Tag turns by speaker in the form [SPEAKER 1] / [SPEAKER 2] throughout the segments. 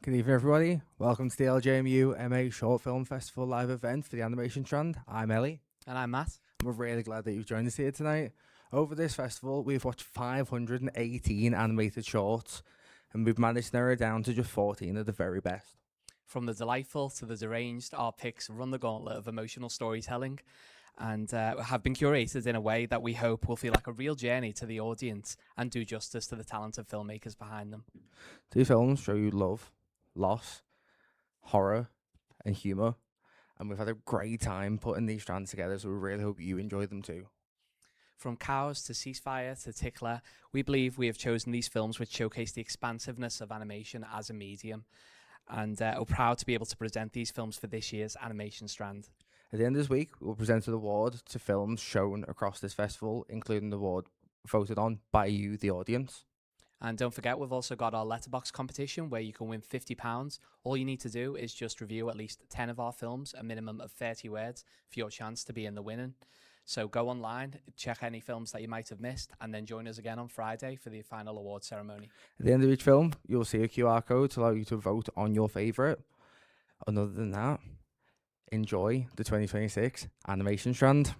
[SPEAKER 1] Good evening, everybody. Welcome to the LJMU MA Short Film Festival live event for the animation strand. I'm Ellie.
[SPEAKER 2] And I'm Matt.
[SPEAKER 1] We're really glad that you've joined us here tonight. Over this festival, we've watched 518 animated shorts, and we've managed to narrow it down to just 14 of the very best.
[SPEAKER 2] From the delightful to the deranged, our picks run the gauntlet of emotional storytelling and have been curated in a way that we hope will feel like a real journey to the audience and do justice to the talented filmmakers behind them.
[SPEAKER 1] These films show you love, loss, horror, and humour, and we've had a great time putting these strands together, so we really hope you enjoy them too.
[SPEAKER 2] From Cows to Ceasefire to Tickler, we believe we have chosen these films which showcase the expansiveness of animation as a medium, and are proud to be able to present these films for this year's animation strand.
[SPEAKER 1] At the end of this week, we'll present an award to films shown across this festival, including the award voted on by you, the audience.
[SPEAKER 2] And don't forget, we've also got our letterbox competition where you can win £50. All you need to do is just review at least 10 of our films, a minimum of 30 words, for your chance to be in the winning. So go online, check any films that you might have missed, and then join us again on Friday for the final award ceremony.
[SPEAKER 1] At the end of each film, you'll see a QR code to allow you to vote on your favourite. And other than that, enjoy the 2026 animation strand.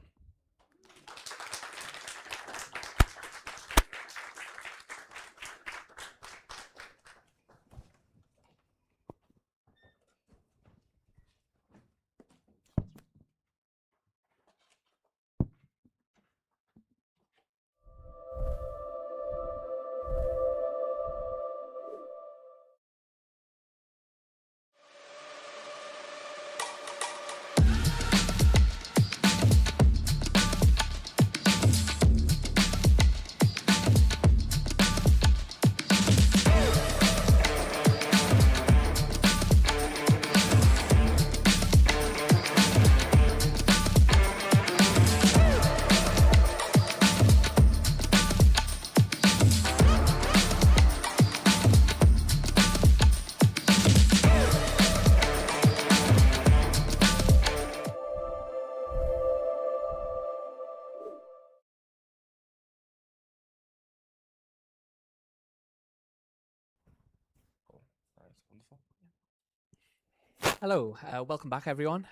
[SPEAKER 2] Hello, welcome back everyone.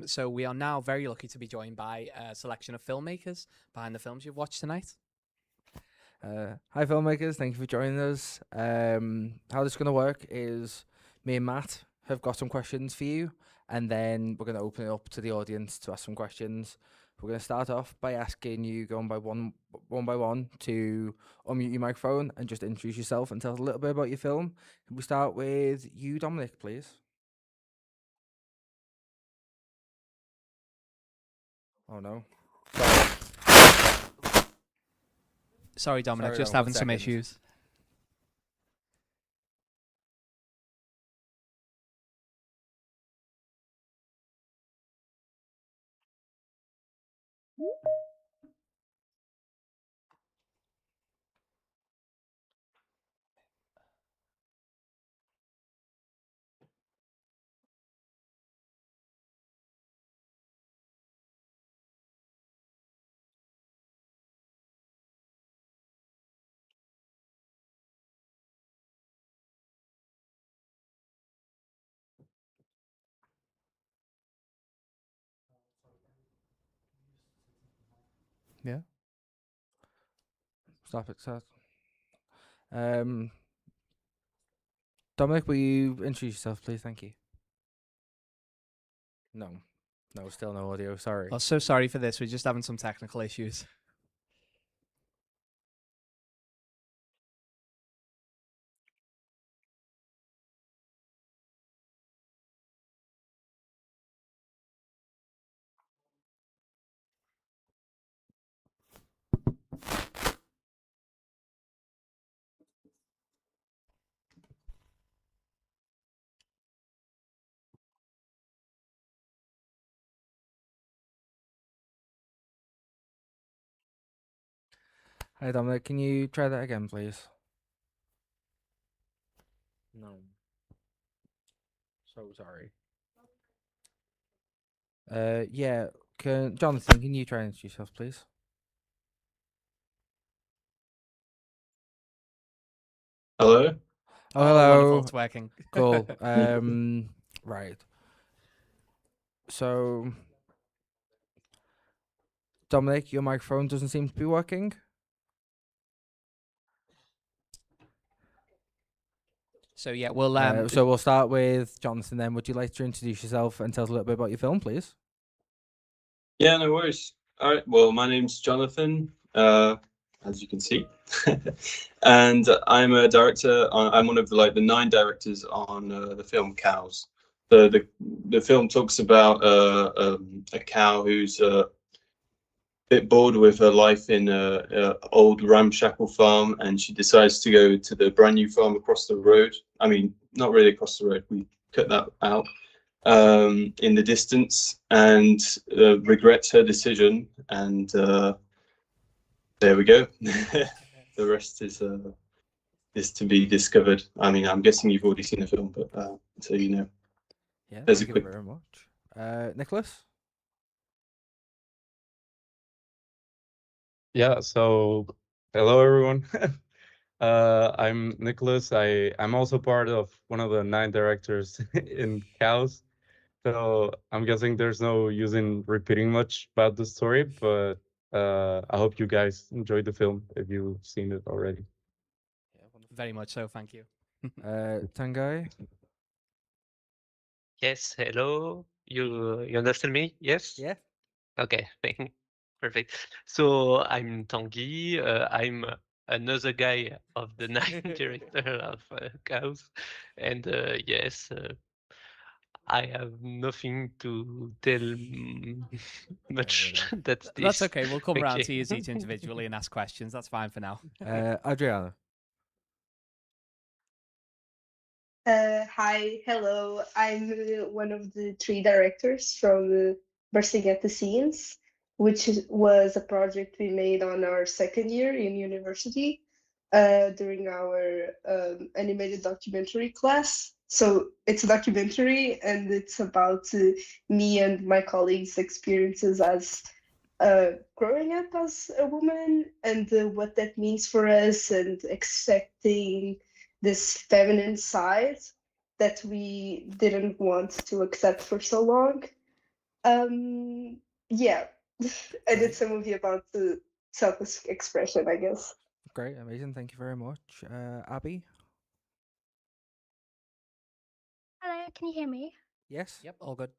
[SPEAKER 2] So we are now very lucky to be joined by a selection of filmmakers behind the films you've watched tonight.
[SPEAKER 1] Hi filmmakers, thank you for joining us. How this is going to work is me and Matt have got some questions for you, and then we're going to open it up to the audience to ask some questions. We're going to start off by asking you, going by one by one, to unmute your microphone and just introduce yourself and tell us a little bit about your film. Can we start with you, Dominic, please? Oh no.
[SPEAKER 2] Sorry, Dominic,
[SPEAKER 1] Sorry,
[SPEAKER 2] just
[SPEAKER 1] no,
[SPEAKER 2] having
[SPEAKER 1] 1
[SPEAKER 2] some
[SPEAKER 1] second.
[SPEAKER 2] issues.
[SPEAKER 1] Yeah. Stop it. Start. Dominic, will you introduce yourself, please? Thank you. No, still no audio. Sorry.
[SPEAKER 2] Oh, so sorry for this. We're just having some technical issues.
[SPEAKER 1] Hi, Dominic. Can you try that again, please? No. So sorry. Yeah. Jonathan, can you try and introduce yourself, please?
[SPEAKER 3] Hello.
[SPEAKER 1] Oh,
[SPEAKER 2] Oh, wonderful.
[SPEAKER 1] hello.
[SPEAKER 2] It's working.
[SPEAKER 1] Cool. Right. So, Dominic, your microphone doesn't seem to be working.
[SPEAKER 2] So yeah, we'll
[SPEAKER 1] So we'll start with Jonathan then. Would you like to introduce yourself and tell us a little bit about your film, please?
[SPEAKER 3] Yeah, no worries. All right. Well, my name's Jonathan, as you can see, and I'm a director. I'm one of the 9 directors on the film Cows. The film talks about a cow who's a bit bored with her life in a old ramshackle farm, and she decides to go to the brand new farm across the road. I mean, not really across the road. We cut that out in the distance, and regrets her decision. And there we go. The rest is to be discovered. I mean, I'm guessing you've already seen the film, but so you know.
[SPEAKER 1] Yeah,
[SPEAKER 3] There's a
[SPEAKER 1] thank you
[SPEAKER 3] quick.
[SPEAKER 1] very much. Nicholas?
[SPEAKER 4] Yeah, so hello everyone. I'm Nicholas. I'm also part of one of the 9 directors in Cows. So I'm guessing there's no use in repeating much about the story, but I hope you guys enjoyed the film if you've seen it already.
[SPEAKER 1] Yeah, wonderful.
[SPEAKER 2] very much so. Thank you.
[SPEAKER 1] Tanguy?
[SPEAKER 5] Yes, hello. You understand me? Yes?
[SPEAKER 1] Yeah.
[SPEAKER 5] Okay, perfect. So I'm Tanguy. I'm another guy of the 9 director of Chaos. And yes, I have nothing to tell
[SPEAKER 1] Fair
[SPEAKER 5] much.
[SPEAKER 1] enough.
[SPEAKER 5] That's
[SPEAKER 2] That's
[SPEAKER 5] this.
[SPEAKER 2] okay. We'll come around
[SPEAKER 5] Okay.
[SPEAKER 2] to use each individually and ask questions. That's fine for now.
[SPEAKER 1] Adriana?
[SPEAKER 6] Hi, hello. I'm one of the 3 directors from Bursting at the Seams, which was a project we made on our second year in university during our animated documentary class. So it's a documentary, and it's about me and my colleagues' experiences as growing up as a woman, and what that means for us, and accepting this feminine side that we didn't want to accept for so long. Yeah, and it's a movie about self-expression, I guess.
[SPEAKER 1] Great, amazing. Thank you very much. Abby?
[SPEAKER 7] Hello, can you hear me?
[SPEAKER 1] Yes.
[SPEAKER 2] Yep, all good.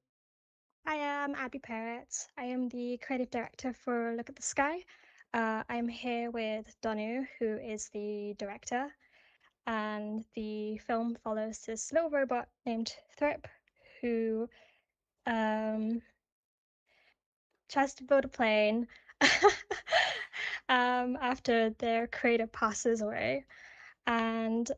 [SPEAKER 7] I am Abby Perrett. I am the creative director for Look at the Sky. I'm here with Donu, who is the director, and the film follows this little robot named Thrip, who tries to build a plane after their creator passes away. And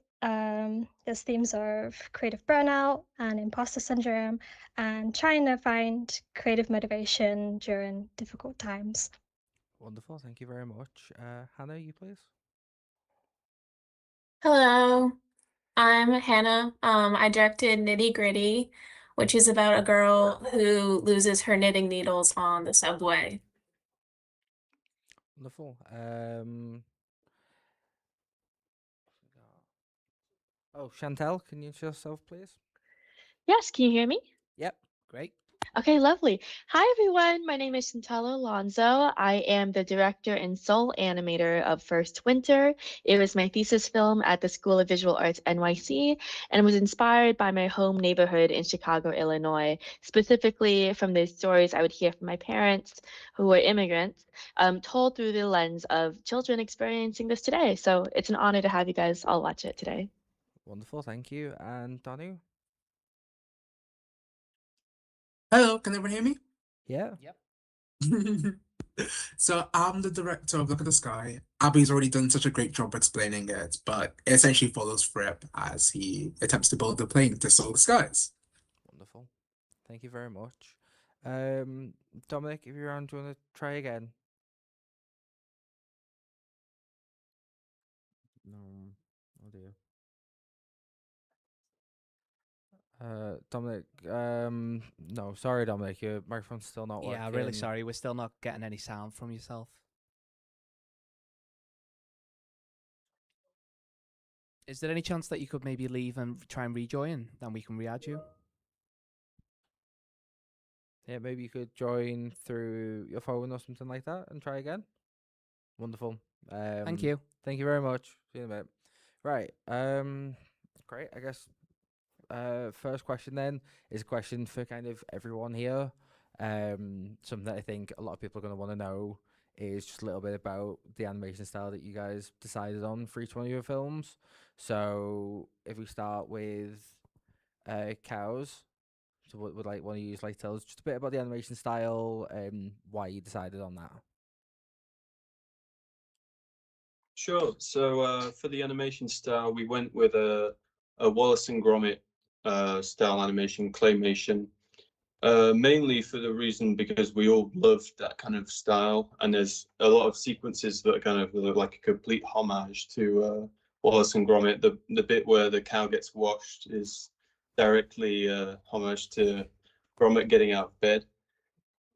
[SPEAKER 7] there's themes of creative burnout and imposter syndrome and trying to find creative motivation during difficult times.
[SPEAKER 1] Wonderful. Thank you very much. Hannah, you please?
[SPEAKER 8] Hello, I'm Hannah. I directed Nitty Gritty, which is about a girl who loses her knitting needles on the subway.
[SPEAKER 1] Wonderful. Oh, Chantel, can you introduce yourself, please?
[SPEAKER 9] Yes, can you hear me?
[SPEAKER 1] Yep.
[SPEAKER 2] Great.
[SPEAKER 9] Okay, lovely. Hi, everyone. My name is Santella Alonso. I am the director and sole animator of First Winter. It was my thesis film at the School of Visual Arts NYC and was inspired by my home neighborhood in Chicago, Illinois, specifically from the stories I would hear from my parents who were immigrants, told through the lens of children experiencing this today. So it's an honor to have you guys all watch it today.
[SPEAKER 1] Wonderful. Thank you. And Danu?
[SPEAKER 10] Hello, can everyone hear me?
[SPEAKER 1] Yeah.
[SPEAKER 2] Yep.
[SPEAKER 10] So I'm the director of Look at the Sky. Abby's already done such a great job explaining it, but it essentially follows Fripp as he attempts to build a plane to soar the skies.
[SPEAKER 1] Wonderful. Thank you very much. Dominic, if you're on, do you want to try again? No. Oh dear. Dominic, no, sorry, Dominic, your microphone's still not working.
[SPEAKER 2] Yeah, really sorry. We're still not getting any sound from yourself. Is there any chance that you could maybe leave and try and rejoin, then we can re-add you?
[SPEAKER 1] Yeah, maybe you could join through your phone or something like that and try again. Wonderful.
[SPEAKER 2] Thank you.
[SPEAKER 1] Thank you very much. See you in a bit. Right. Great. I guess first question then is a question for kind of everyone here. Something that I think a lot of people are going to want to know is just a little bit about the animation style that you guys decided on for each one of your films. So if we start with cows, so would like one of you like tell us just a bit about the animation style and why you decided on that?
[SPEAKER 3] Sure. So for the animation style, we went with a Wallace and Gromit style animation, claymation. Mainly for the reason because we all loved that kind of style, and there's a lot of sequences that are kind of like a complete homage to Wallace and Gromit. The bit where the cow gets washed is directly homage to Gromit getting out of bed.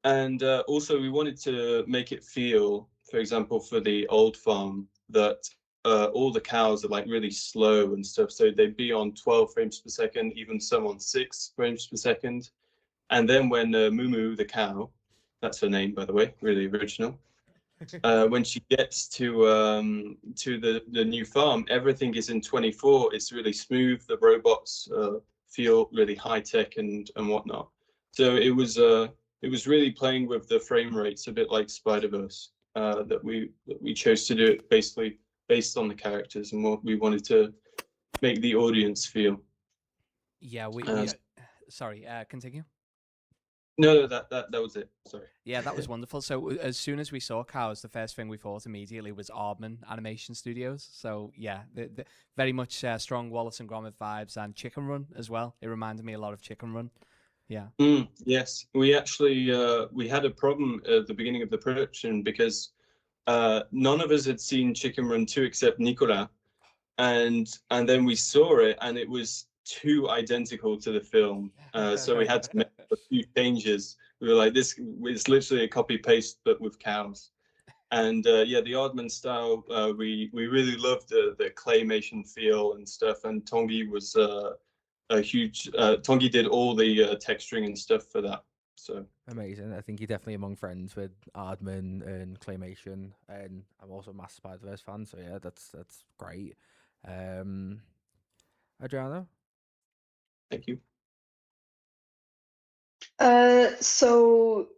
[SPEAKER 3] And also, we wanted to make it feel, for example, for the old farm, that all the cows are like really slow and stuff. So they'd be on 12 frames per second, even some on 6 frames per second. And then when Mumu, the cow, that's her name, by the way, really original. When she gets to the new farm, everything is in 24. It's really smooth. The robots feel really high tech and whatnot. So it was really playing with the frame rates, a bit like Spider-Verse, that we chose to do it basically based on the characters and what we wanted to make the audience feel.
[SPEAKER 2] Yeah, sorry, continue.
[SPEAKER 3] No, that was it. Sorry.
[SPEAKER 2] Yeah, that was wonderful. So as soon as we saw cows, the first thing we thought immediately was Aardman Animation Studios. So yeah, the very much strong Wallace and Gromit vibes, and Chicken Run as well. It reminded me a lot of Chicken Run. Yeah.
[SPEAKER 3] Yes, we actually we had a problem at the beginning of the production because none of us had seen Chicken Run 2 except Nicolas, and then we saw it and it was too identical to the film. So we had to make a few changes. We were like, this is literally a copy paste but with cows. And yeah, the Aardman style, we really loved the claymation feel and stuff. And Tongi was a huge. Tongi did all the texturing and stuff for that. So
[SPEAKER 1] Amazing. I think you're definitely among friends with Aardman and Claymation, and I'm also a massive Spider-Verse fan, so yeah, that's great. Adriana?
[SPEAKER 3] thank you.
[SPEAKER 6] So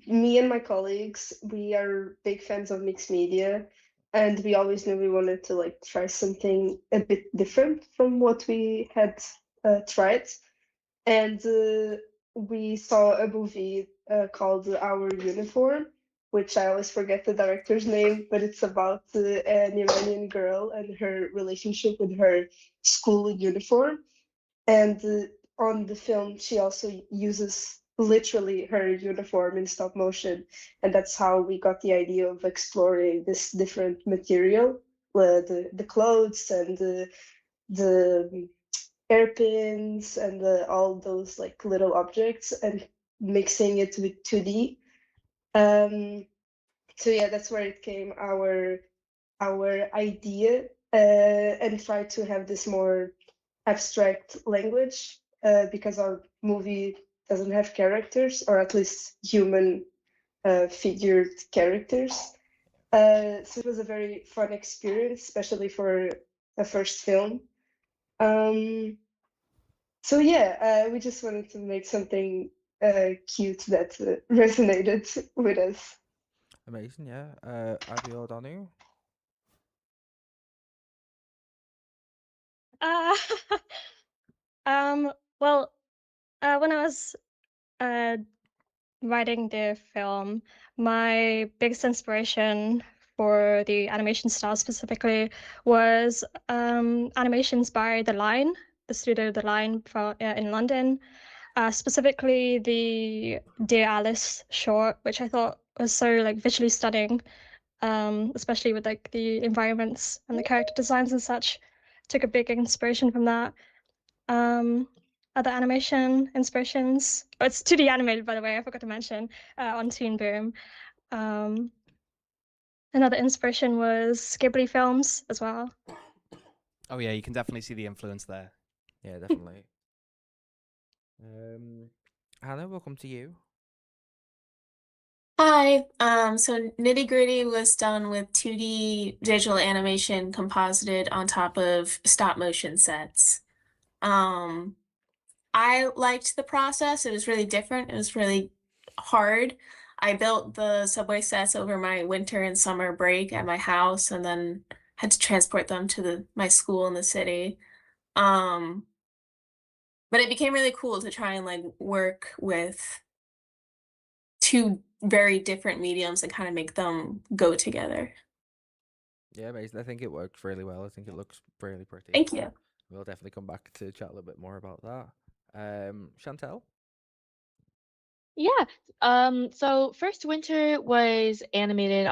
[SPEAKER 6] me and my colleagues, we are big fans of mixed media, and we always knew we wanted to like try something a bit different from what we had tried. And we saw a movie called Our Uniform, which I always forget the director's name, but it's about an Iranian girl and her relationship with her school uniform. And on the film, she also uses literally her uniform in stop motion. And that's how we got the idea of exploring this different material, the clothes and the hairpins and all those like little objects and mixing it with 2D. So yeah, that's where it came our idea and try to have this more abstract language because our movie doesn't have characters, or at least human figured characters. So it was a very fun experience, especially for a first film. So yeah, we just wanted to make something cute that resonated with us.
[SPEAKER 1] Amazing, yeah. Abby O'Donoghue?
[SPEAKER 7] Uh, well, when I was writing the film, my biggest inspiration for the animation style specifically was animations by The Line, the studio The Line in London. Specifically the Dear Alice short, which I thought was so like visually stunning, especially with like the environments and the character designs and such. Took a big inspiration from that. Other animation inspirations. Oh, it's 2D animated, by the way. I forgot to mention on Toon Boom. Another inspiration was Ghibli films as well.
[SPEAKER 2] Oh yeah, you can definitely see the influence there.
[SPEAKER 1] Yeah, definitely. Hannah, we'll come to you.
[SPEAKER 8] Hi. So Nitty Gritty was done with 2D digital animation composited on top of stop motion sets. Um, I liked the process. It was really different. It was really hard. I built the subway sets over my winter and summer break at my house and then had to transport them to my school in the city. Um, but it became really cool to try and like work with two very different mediums and kind of make them go together.
[SPEAKER 1] Yeah, amazing. I think it works really well. I think it looks really pretty.
[SPEAKER 8] Thank you.
[SPEAKER 1] We'll definitely come back to chat a little bit more about that. Chantel?
[SPEAKER 9] Yeah. So First Winter was animated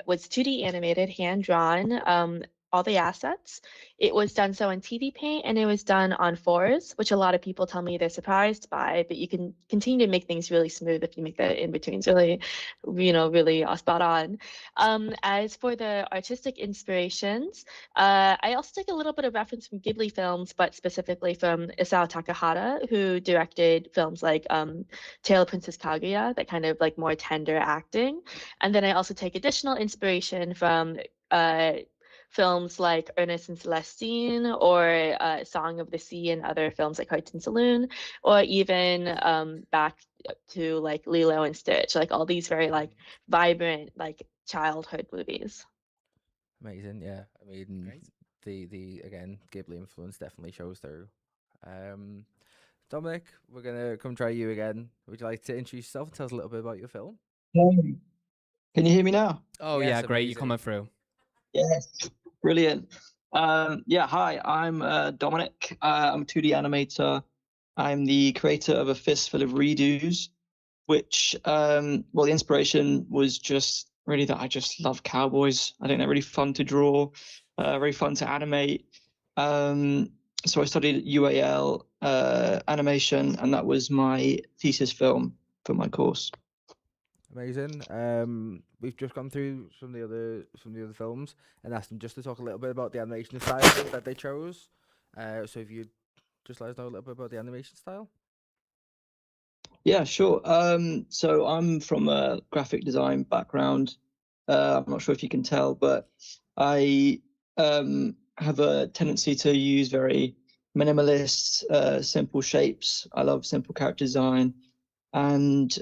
[SPEAKER 9] was 2D animated, hand drawn, all the assets. It was done so in TV Paint and it was done on fours, which a lot of people tell me they're surprised by, but you can continue to make things really smooth if you make the in-betweens really, really spot on. As for the artistic inspirations, I also took a little bit of reference from Ghibli films, but specifically from Isao Takahata, who directed films like Tale of Princess Kaguya, that kind of like more tender acting. And then I also take additional inspiration from films like Ernest and Celestine or Song of the Sea and other films like Cartoon Saloon, or even back to like Lilo and Stitch, like all these very like vibrant like childhood movies.
[SPEAKER 1] Amazing, yeah. I mean,
[SPEAKER 2] Great.
[SPEAKER 1] the again, Ghibli influence definitely shows through. Dominic, we're gonna come try you again. Would you like to introduce yourself and tell us a little bit about your film?
[SPEAKER 11] Can you hear me now?
[SPEAKER 2] Oh
[SPEAKER 1] Yes,
[SPEAKER 2] yeah, great. You're
[SPEAKER 1] amazing.
[SPEAKER 2] coming through.
[SPEAKER 11] Yes, brilliant. Yeah, hi, I'm Dominic. I'm a 2D animator. I'm the creator of A Fistful of Redos, which, well, the inspiration was just really that I just love cowboys. I think they're really fun to draw, very fun to animate. So I studied UAL animation, and that was my thesis film for my course.
[SPEAKER 1] Amazing. We've just gone through some of the other films and asked them just to talk a little bit about the animation style that they chose. So if you'd just let us know a little bit about the animation style.
[SPEAKER 11] Yeah, sure. So I'm from a graphic design background. I'm not sure if you can tell, but I have a tendency to use very minimalist, simple shapes. I love simple character design. And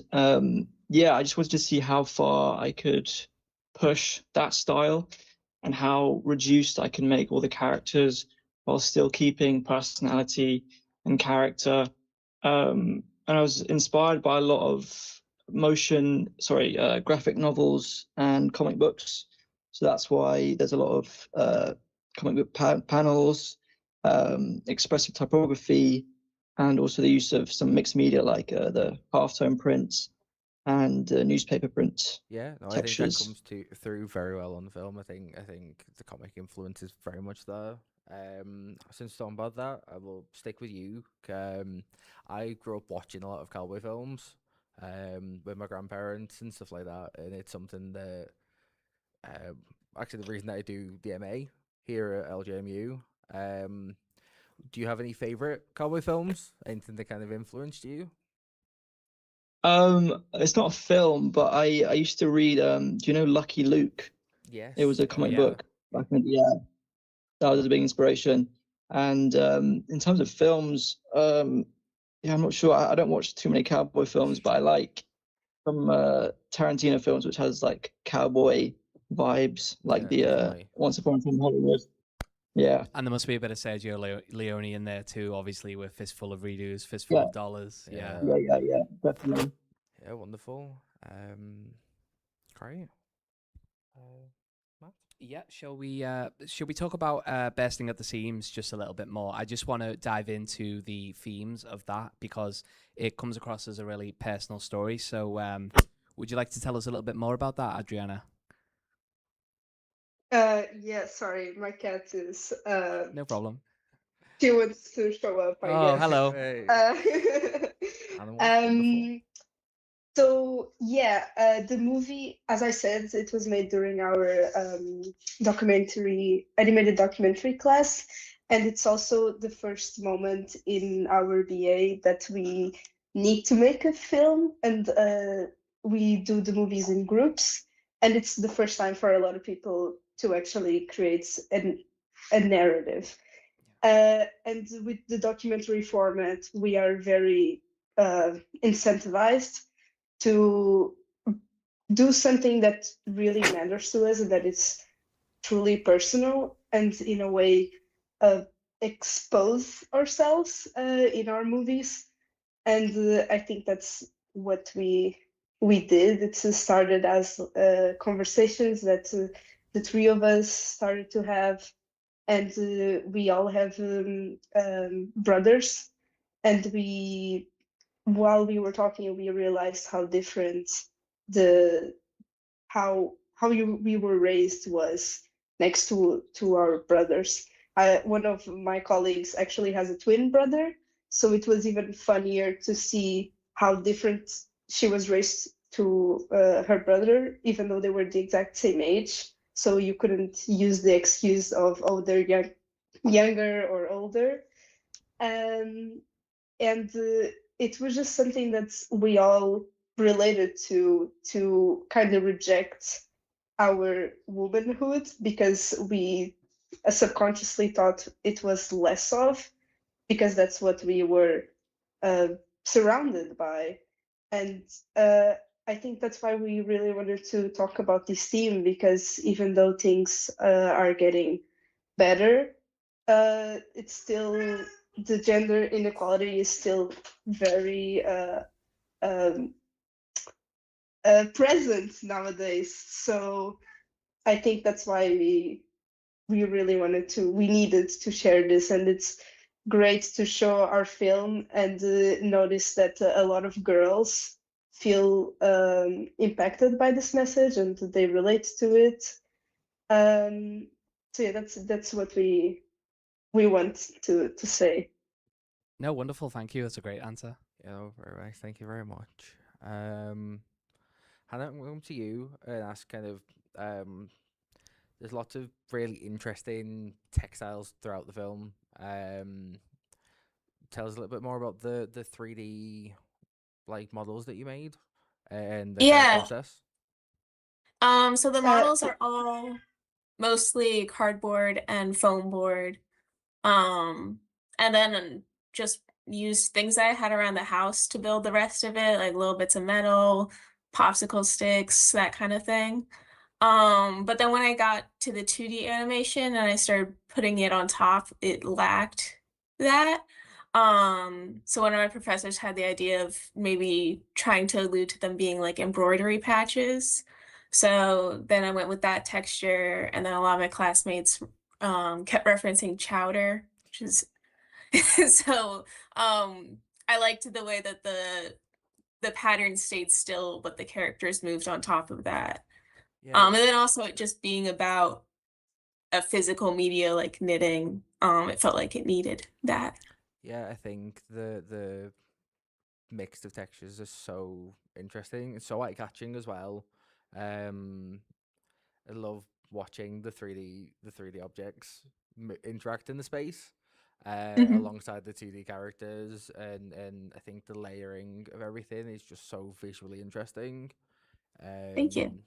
[SPEAKER 11] yeah, I just wanted to see how far I could push that style and how reduced I can make all the characters while still keeping personality and character. And I was inspired by a lot of graphic novels and comic books. So that's why there's a lot of comic book panels, expressive typography, and also the use of some mixed media like the halftone prints and newspaper prints.
[SPEAKER 1] Yeah, no, I think that
[SPEAKER 11] Textures.
[SPEAKER 1] comes through very well on the film. I think the comic influence is very much there. Since talking about that, I will stick with you. I grew up watching a lot of cowboy films, with my grandparents and stuff like that, and it's something that, actually, the reason that I do the MA here at LJMU. Do you have any favorite cowboy films? Anything that kind of influenced you?
[SPEAKER 11] It's not a film, but I used to read. Do you know Lucky Luke?
[SPEAKER 1] Yes.
[SPEAKER 11] It was a
[SPEAKER 2] Oh
[SPEAKER 11] comic
[SPEAKER 2] yeah.
[SPEAKER 11] book back in that was a big inspiration. And in terms of films, yeah, I'm not sure. I don't watch too many cowboy films, but I like some Tarantino films, which has like cowboy vibes, like
[SPEAKER 1] Yeah,
[SPEAKER 11] the
[SPEAKER 1] definitely.
[SPEAKER 11] Once Upon a Time in Hollywood. Yeah,
[SPEAKER 2] And there must be a bit of Sergio Leone in there too, obviously, with Fistful of Redos, Fistful
[SPEAKER 11] yeah,
[SPEAKER 2] of Dollars. Yeah.
[SPEAKER 11] yeah, definitely.
[SPEAKER 1] Yeah, wonderful. Great. Matt?
[SPEAKER 2] Yeah, shall we talk about bursting at the seams just a little bit more? I just want to dive into the themes of that because it comes across as a really personal story. So, would you like to tell us a little bit more about that, Adriana?
[SPEAKER 6] Yeah, sorry, my cat is
[SPEAKER 2] No problem.
[SPEAKER 6] she wants to show up, I
[SPEAKER 2] Oh,
[SPEAKER 6] guess.
[SPEAKER 2] hello.
[SPEAKER 1] Hey,
[SPEAKER 6] Uh,
[SPEAKER 1] animals, wonderful.
[SPEAKER 6] so yeah, the movie, as I said, it was made during our animated documentary class, And it's also the first moment in our BA that we need to make a film, and we do the movies in groups. And it's the first time for a lot of people to actually create a narrative. And with the documentary format, we are very incentivized to do something that really matters to us and that is truly personal, and in a way expose ourselves in our movies. And I think that's what we did. It started as conversations that the three of us started to have, and we all have brothers, and while we were talking, we realized how different the how we were raised was next to our brothers. One of my colleagues actually has a twin brother, so it was even funnier to see how different she was raised to her brother, even though they were the exact same age. So you couldn't use the excuse of, oh, they're younger or older. And it was just something that we all related to kind of reject our womanhood, because we subconsciously thought it was less of, because that's what we were surrounded by. And I think that's why we really wanted to talk about this theme, because even though things are getting better, it's still, the gender inequality is still very present nowadays. So I think that's why we really we needed to share this, and it's great to show our film and notice that a lot of girls feel impacted by this message and they relate to it. So yeah, that's what we want to say.
[SPEAKER 2] No, wonderful. Thank you. That's a great answer.
[SPEAKER 1] Yeah, very nice. Thank you very much. Hannah, I'm going to you and ask kind of there's lots of really interesting textiles throughout the film. Tell us a little bit more about the 3D like models that you made and the kind of
[SPEAKER 8] Yeah.
[SPEAKER 1] process.
[SPEAKER 8] So the models are all mostly cardboard and foam board. And then just used things I had around the house to build the rest of it, like little bits of metal, popsicle sticks, that kind of thing. But then when I got to the 2D animation and I started putting it on top, it lacked that. So one of my professors had the idea of maybe trying to allude to them being like embroidery patches. So then I went with that texture, and then a lot of my classmates kept referencing chowder, which is so I liked the way that the pattern stayed still, but the characters moved on top of that.
[SPEAKER 1] Yeah,
[SPEAKER 8] And then also it just being about a physical media like knitting, it felt like it needed that.
[SPEAKER 1] yeah, I think the mix of textures is so interesting. It's so eye-catching as well. I love watching the 3D objects interact in the space
[SPEAKER 8] Mhm.
[SPEAKER 1] alongside the 2D characters, and I think the layering of everything is just so visually interesting.
[SPEAKER 8] Thank you.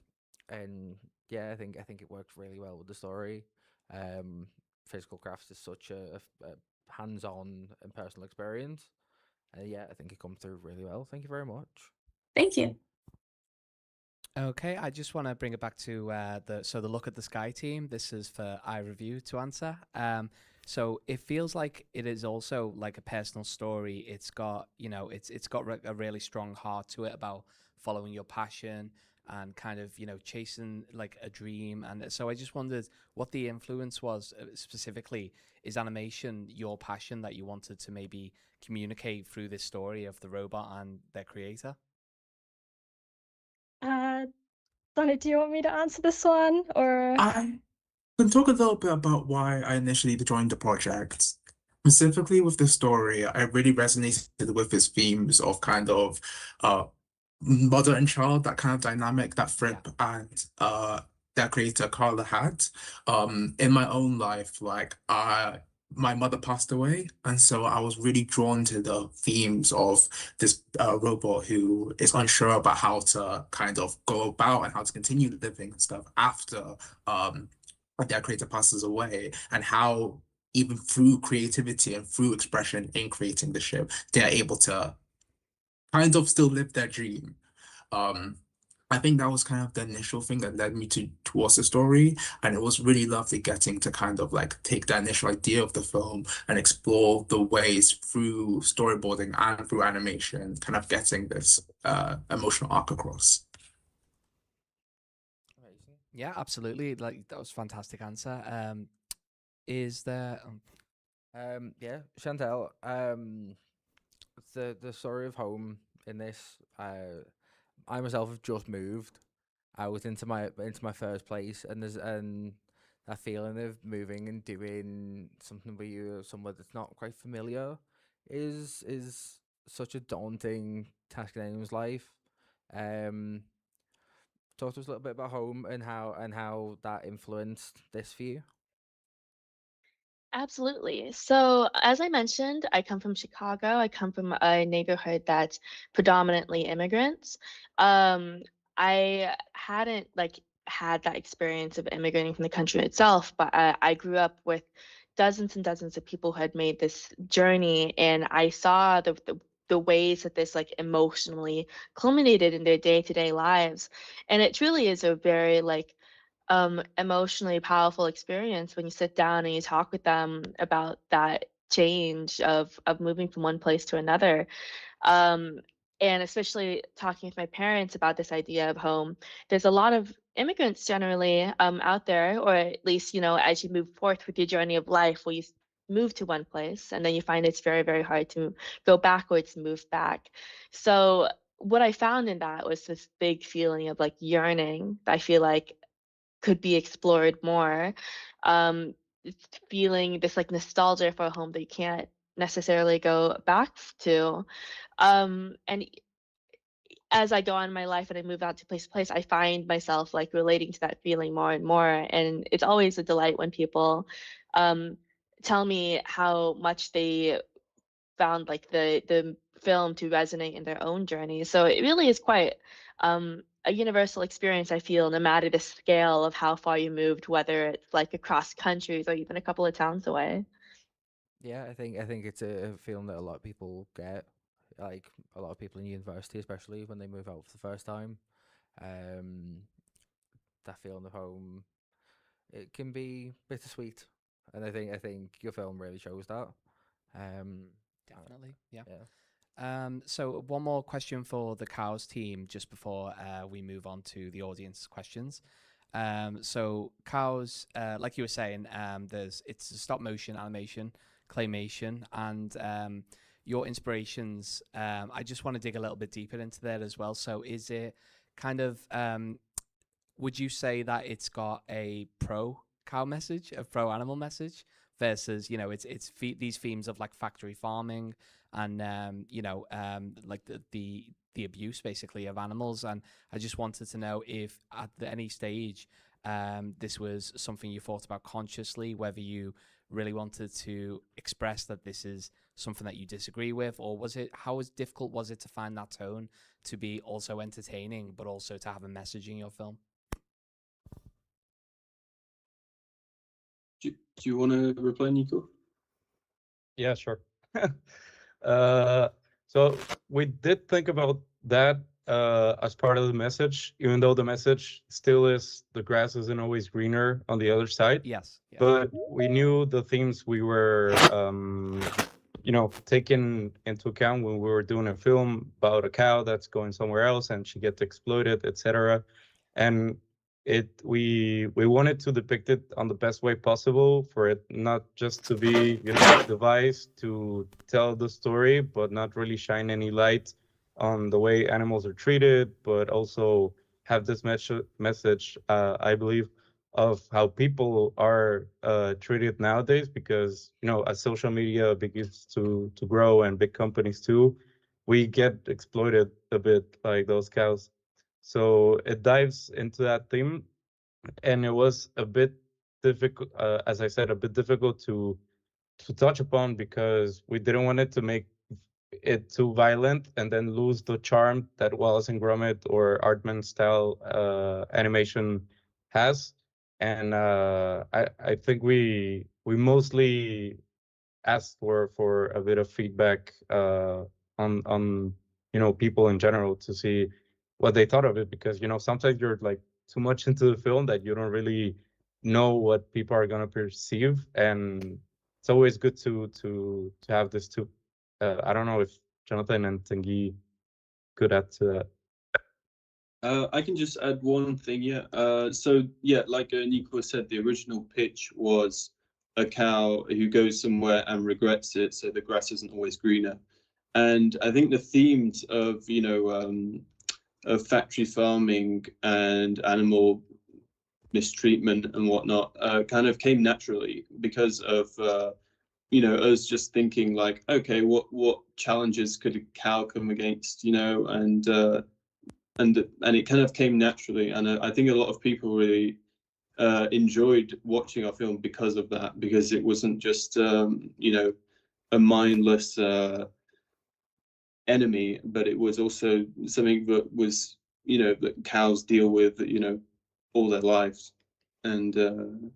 [SPEAKER 1] And yeah, I think it works really well with the story. Physical crafts is such a hands-on and personal experience. Yeah, I think it comes through really well. Thank you very much.
[SPEAKER 8] Thank you.
[SPEAKER 2] Okay, I just want to bring it back to the Look at the Sky team. This is for iReview to answer. So it feels like it is also like a personal story. It's got, it's got a really strong heart to it about following your passion and kind of, chasing like a dream. And so I just wondered what the influence was specifically. Is animation your passion that you wanted to maybe communicate through this story of the robot and their creator?
[SPEAKER 7] Donna, do you want me to answer this one, or?
[SPEAKER 10] I can talk a little bit about why I initially joined the project. Specifically with the story, I really resonated with its themes of kind of mother and child, that kind of dynamic that Fripp and that creator Carla had. In my own life, like my mother passed away, and so I was really drawn to the themes of this robot who is unsure about how to kind of go about and how to continue living and stuff after um their creator passes away, and how even through creativity and through expression in creating the ship, they're able to kind of still live their dream. Um, I think that was kind of the initial thing that led me towards the story, and it was really lovely getting to kind of like take the initial idea of the film and explore the ways through storyboarding and through animation, kind of getting this emotional arc across.
[SPEAKER 1] Amazing.
[SPEAKER 2] Yeah, absolutely. Like that was a fantastic answer. Is there?
[SPEAKER 1] Yeah, Chantel. The story of home in this. I myself have just moved. I was into my first place, and there's that feeling of moving and doing something where you somewhere that's not quite familiar is such a daunting task in anyone's life. Um, Talk to us a little bit about home and how that influenced this for you.
[SPEAKER 9] Absolutely. So, as I mentioned, I come from Chicago. I come from a neighborhood that's predominantly immigrants. I hadn't had that experience of immigrating from the country itself, but I grew up with dozens and dozens of people who had made this journey, and I saw the ways that this like emotionally culminated in their day-to-day lives. And it truly is a very emotionally powerful experience when you sit down and you talk with them about that change of moving from one place to another. Um, and especially talking with my parents about this idea of home. There's a lot of immigrants generally out there, or at least, as you move forth with your journey of life, where you move to one place and then you find it's very, very hard to go backwards and move back. So what I found in that was this big feeling of like yearning. I feel like could be explored more. It's feeling this like nostalgia for a home that you can't necessarily go back to. And as I go on in my life and I move out to place to place, I find myself like relating to that feeling more and more. And it's always a delight when people um, tell me how much they found like the film to resonate in their own journey. So it really is quite a universal experience, I feel, no matter the scale of how far you moved, whether it's like across countries or even a couple of towns away.
[SPEAKER 1] Yeah, I think it's a feeling that a lot of people get, like a lot of people in university, especially when they move out for the first time. Um, that feeling of home, it can be bittersweet, and I think your film really shows that. Um,
[SPEAKER 2] Definitely. Yeah.
[SPEAKER 1] yeah.
[SPEAKER 2] So one more question for the cows team just before we move on to the audience questions. So cows, like you were saying, it's a stop motion animation, claymation, and your inspirations. I just want to dig a little bit deeper into that as well. So is it kind of would you say that it's got a pro cow message, a pro animal message, versus these themes of like factory farming and like the abuse basically of animals. And I just wanted to know if at any stage this was something you thought about consciously, whether you really wanted to express that this is something that you disagree with, or difficult was it to find that tone to be also entertaining but also to have a message in your film?
[SPEAKER 3] Do you want to reply, Nico?
[SPEAKER 4] Yeah, sure. So we did think about that as part of the message, even though the message still is the grass isn't always greener on the other side.
[SPEAKER 2] Yes.
[SPEAKER 4] But we knew the themes we were, taking into account when we were doing a film about a cow that's going somewhere else and she gets exploited, etc. And we wanted to depict it on the best way possible for it not just to be a device to tell the story, but not really shine any light on the way animals are treated, but also have this message, I believe, of how people are treated nowadays. Because as social media begins to grow and big companies too, we get exploited a bit like those cows. So it dives into that theme, and it was a bit difficult, as I said, a bit difficult to touch upon, because we didn't want it to make it too violent and then lose the charm that Wallace and Gromit or Aardman style animation has. And I think we mostly asked for a bit of feedback on people in general to see what they thought of it, because sometimes you're like too much into the film that you don't really know what people are gonna perceive, and it's always good to have this too. I don't know if Jonathan and Tanguy could add to that.
[SPEAKER 3] I can just add one thing, yeah. So yeah, like Nico said, the original pitch was a cow who goes somewhere and regrets it, so the grass isn't always greener. And I think the themes of of factory farming and animal mistreatment and whatnot kind of came naturally because of us just thinking like, okay, what challenges could a cow come against, and it kind of came naturally, and I think a lot of people really enjoyed watching our film because of that, because it wasn't just a mindless enemy, but it was also something that was that cows deal with all their lives, and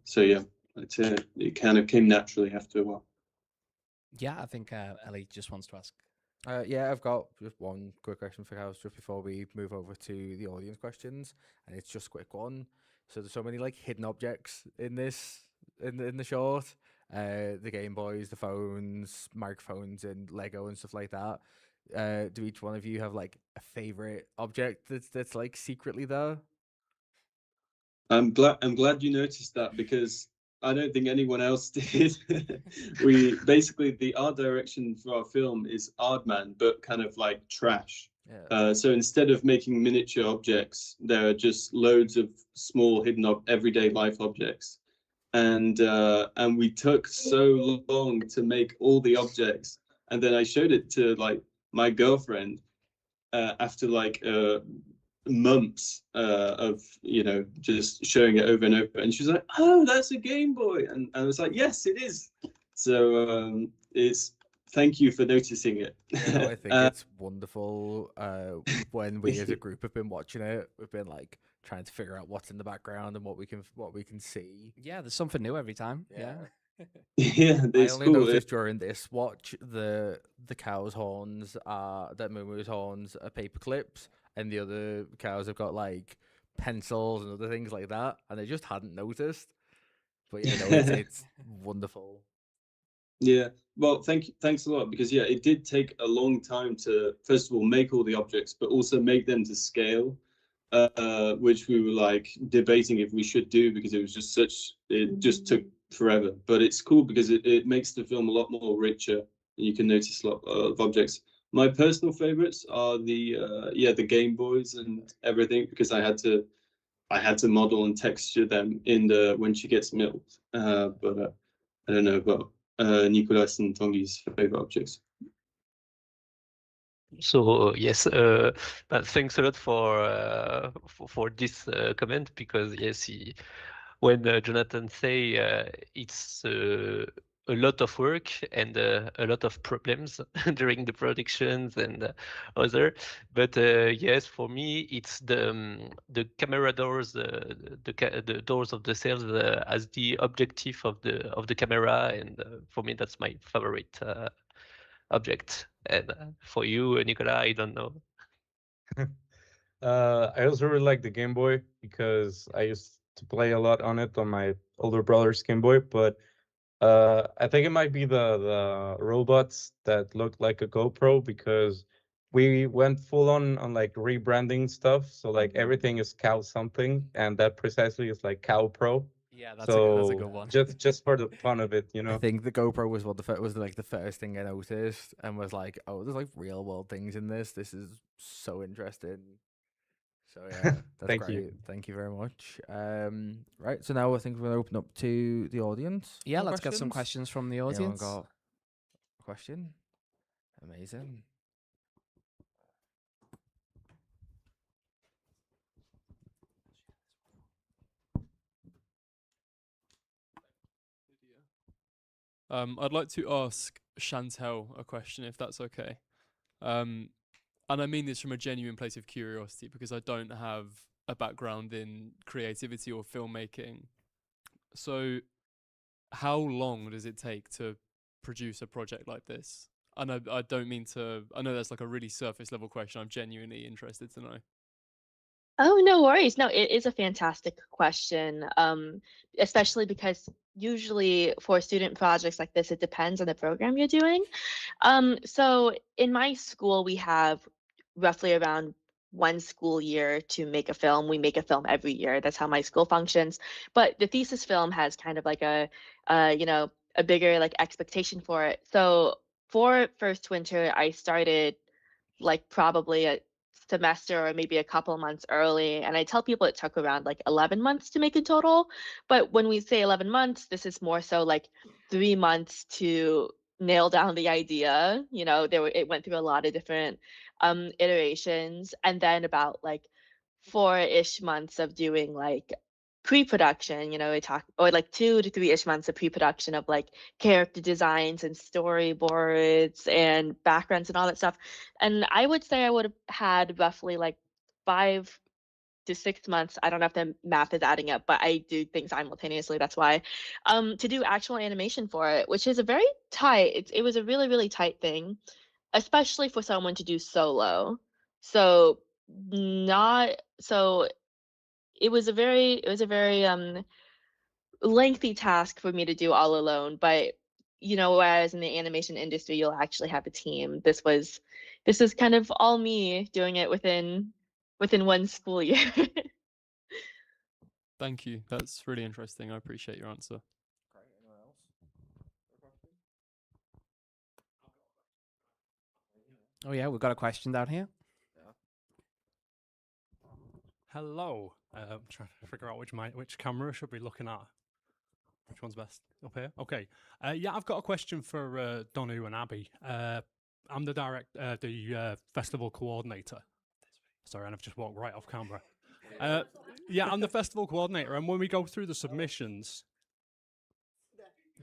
[SPEAKER 3] so yeah, it kind of came naturally after a while.
[SPEAKER 2] Yeah, I think Ellie just wants to ask.
[SPEAKER 1] Yeah, I've got just one quick question for House just before we move over to the audience questions, and it's just a quick one. So there's so many like hidden objects in this in the short, the Game Boys, the phones, microphones, and Lego and stuff like that. Do each one of you have like a favorite object that's like secretly there?
[SPEAKER 3] I'm glad you noticed that, because I don't think anyone else did. We basically, the art direction for our film is Aardman, but kind of like trash.
[SPEAKER 1] Yeah.
[SPEAKER 3] So instead of making miniature objects, there are just loads of small hidden everyday life objects, and we took so long to make all the objects, and then I showed it to like my girlfriend after like months of just showing it over and over, and she was like, "Oh, that's a Game Boy," and I was like, "Yes, it is." So it's thank you for noticing it.
[SPEAKER 1] Yeah, no, I think it's wonderful. When we as a group have been watching it, we've been like trying to figure out what's in the background and what we can see.
[SPEAKER 2] Yeah, there's something new every time. Yeah.
[SPEAKER 3] Yeah,
[SPEAKER 1] I
[SPEAKER 3] it's
[SPEAKER 1] only
[SPEAKER 3] cool.
[SPEAKER 1] noticed during this watch the cow's horns are that Moo's horns are paper clips, and the other cows have got like pencils and other things like that, and I just hadn't noticed. But yeah, no, it's wonderful.
[SPEAKER 3] Yeah, well, thanks a lot, because yeah, it did take a long time to first of all make all the objects, but also make them to scale, which we were like debating if we should do, because it just took forever. But it's cool because it makes the film a lot more richer, and you can notice a lot of objects. My personal favorites are the Game Boys and everything, because I had to model and texture them in when she gets milked. But I don't know about Nicolas and Tanguy's favorite objects.
[SPEAKER 5] So yes, but thanks a lot for this comment, because yes, when Jonathan say it's a lot of work and a lot of problems during the productions and other, but yes, for me it's the camera doors, the doors of the cells as the objective of the camera, and for me that's my favorite object. And for you, Nicola, I don't know.
[SPEAKER 4] I also really like the Game Boy because I used to play a lot on it on my older brother's Game Boy. But I think it might be the robots that look like a GoPro, because we went full on like rebranding stuff. So like everything is Cow something, and that precisely is like Cow Pro.
[SPEAKER 2] Yeah, that's a
[SPEAKER 4] So
[SPEAKER 2] good one.
[SPEAKER 4] just for the fun of it,
[SPEAKER 1] I think the GoPro was was like the first thing I noticed, and was like, oh, there's like real world things in this. This is so interesting. So yeah, that's
[SPEAKER 4] Thank
[SPEAKER 1] great.
[SPEAKER 4] you.
[SPEAKER 1] Thank you very much. Right, so now I think we're gonna open up to the audience.
[SPEAKER 2] Yeah,
[SPEAKER 1] for
[SPEAKER 2] let's get some questions from the
[SPEAKER 1] Anyone
[SPEAKER 2] audience.
[SPEAKER 1] got a question? Amazing.
[SPEAKER 12] I'd like to ask Chantel a question, if that's okay. And I mean this from a genuine place of curiosity, because I don't have a background in creativity or filmmaking. So, how long does it take to produce a project like this? And I don't mean to, I know that's like a really surface level question. I'm genuinely interested to know.
[SPEAKER 9] Oh, no worries. No, it is a fantastic question, especially because usually for student projects like this, it depends on the program you're doing. So in my school, we have roughly around 1 school year to make a film. We make a film every year. That's how my school functions. But the thesis film has kind of like a bigger like expectation for it. So for first winter, I started like probably a semester or maybe a couple months early. And I tell people it took around like 11 months to make in total. But when we say 11 months, this is more so like 3 months to nail down the idea. It went through a lot of different iterations, and then about like 4-ish months of doing like pre-production. We talk, or like 2 to 3-ish months of pre-production of like character designs and storyboards and backgrounds and all that stuff. And I would say I would have had roughly like 5 to 6 months. I don't know if the math is adding up, but I do things simultaneously. That's why. To do actual animation for it, which is a very tight. It was a really really tight thing, especially for someone to do solo. So not so. It was a very lengthy task for me to do all alone. But whereas in the animation industry, you'll actually have a team. This is kind of all me doing it within 1 school year.
[SPEAKER 12] Thank you. That's really interesting. I appreciate your answer.
[SPEAKER 1] Great. Anyone else? Got a question?
[SPEAKER 2] Oh yeah, we've got a question down here.
[SPEAKER 1] Yeah.
[SPEAKER 13] Hello. I'm trying to figure out which camera I should be looking at. Which one's best? Up here? Okay. Yeah, I've got a question for Donu and Abby. I'm the festival coordinator. Sorry, and I've just walked right off camera. Yeah, I'm the festival coordinator, and when we go through the submissions,